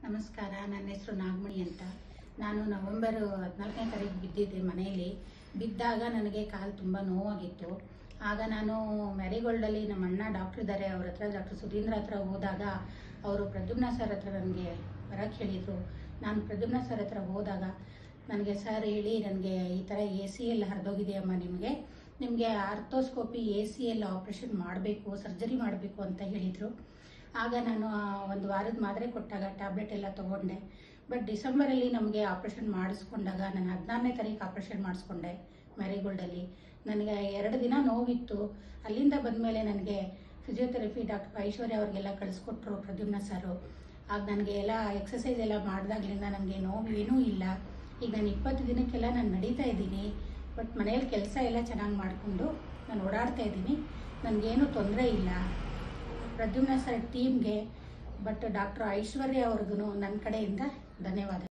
ನಮಸ್ಕಾರ. ನನ್ನ ಹೆಸರು ನಾಗಮಣಿ ಅಂತ. ನಾನು ನವೆಂಬರ್ 14ನೇ ತಾರೀಕು ಬಿದ್ದಿದ್ದೆ. ಮನೆಯಲ್ಲಿ ಬಿದ್ದಾಗ ನನಗೆ ಕಾಲು ತುಂಬ ನೋವಾಗಿತ್ತು. ಆಗ ನಾನು ಮ್ಯಾರಿಗೋಲ್ಡಲ್ಲಿ ನಮ್ಮ ಅಣ್ಣ ಡಾಕ್ಟ್ರ್ ಇದ್ದಾರೆ, ಅವ್ರ ಹತ್ರ ಡಾಕ್ಟರ್ ಸುಧೀಂದ್ರ ಹತ್ರ ಹೋದಾಗ ಅವರು ಪ್ರದ್ಯುಮ್ನ ಸರ್ ಹತ್ರ ನನಗೆ ಬರೋಕ್ಕೆ ಹೇಳಿದರು. ನಾನು ಪ್ರದ್ಯುಮ್ನ ಸರ್ ಹತ್ರ ಹೋದಾಗ ನನಗೆ ಸರ್ ಹೇಳಿ, ನನಗೆ ಈ ಥರ ACL ಹರಿದೋಗಿದೆಯಮ್ಮ, ನಿಮಗೆ ಆರ್ಥೋಸ್ಕೋಪಿ ACL ಆಪ್ರೇಷನ್ ಮಾಡಬೇಕು, ಸರ್ಜರಿ ಮಾಡಬೇಕು ಅಂತ ಹೇಳಿದರು. ಆಗ ನಾನು ಒಂದು ವಾರದ ಮಾತ್ರೆ ಕೊಟ್ಟಾಗ ಟ್ಯಾಬ್ಲೆಟ್ ಎಲ್ಲ ತೊಗೊಂಡೆ. ಬಟ್ ಡಿಸೆಂಬರಲ್ಲಿ ನಮಗೆ ಆಪ್ರೇಷನ್ ಮಾಡಿಸ್ಕೊಂಡಾಗ ನಾನು 16ನೇ ತಾರೀಕು ಆಪ್ರೇಷನ್ ಮಾಡಿಸ್ಕೊಂಡೆ ಮ್ಯಾರಿಗೋಲ್ಡಲ್ಲಿ. ನನಗೆ 2 ದಿನ ನೋವಿತ್ತು. ಅಲ್ಲಿಂದ ಬಂದಮೇಲೆ ನನಗೆ ಫಿಸಿಯೋಥೆರಪಿ ಡಾಕ್ಟರ್ ಐಶ್ವರ್ಯ ಅವ್ರಿಗೆಲ್ಲ ಕಳಿಸ್ಕೊಟ್ರು ಪ್ರದ್ಯುಮ್ನ ಸರು. ಆಗ ನನಗೆ ಎಲ್ಲ ಎಕ್ಸಸೈಸ್ ಎಲ್ಲ ಮಾಡಿದಾಗಲಿಂದ ನನಗೆ ನೋವು ಏನೂ ಇಲ್ಲ. ಈಗ ನಾನು 20 ದಿನಕ್ಕೆಲ್ಲ ನಾನು ನಡೀತಾ ಇದ್ದೀನಿ. ಬಟ್ ಮನೆಯಲ್ಲಿ ಕೆಲಸ ಎಲ್ಲ ಚೆನ್ನಾಗಿ ಮಾಡಿಕೊಂಡು ನಾನು ಓಡಾಡ್ತಾ ಇದ್ದೀನಿ. ನನಗೇನು ತೊಂದರೆ ಇಲ್ಲ. ಪ್ರದ್ಯುಮ್ನ ಸರ್ ಟೀಮ್ಗೆ, ಬಟ್ ಡಾಕ್ಟರ್ ಐಶ್ವರ್ಯ ಅವ್ರಿಗೂ ನನ್ನ ಕಡೆಯಿಂದ ಧನ್ಯವಾದ.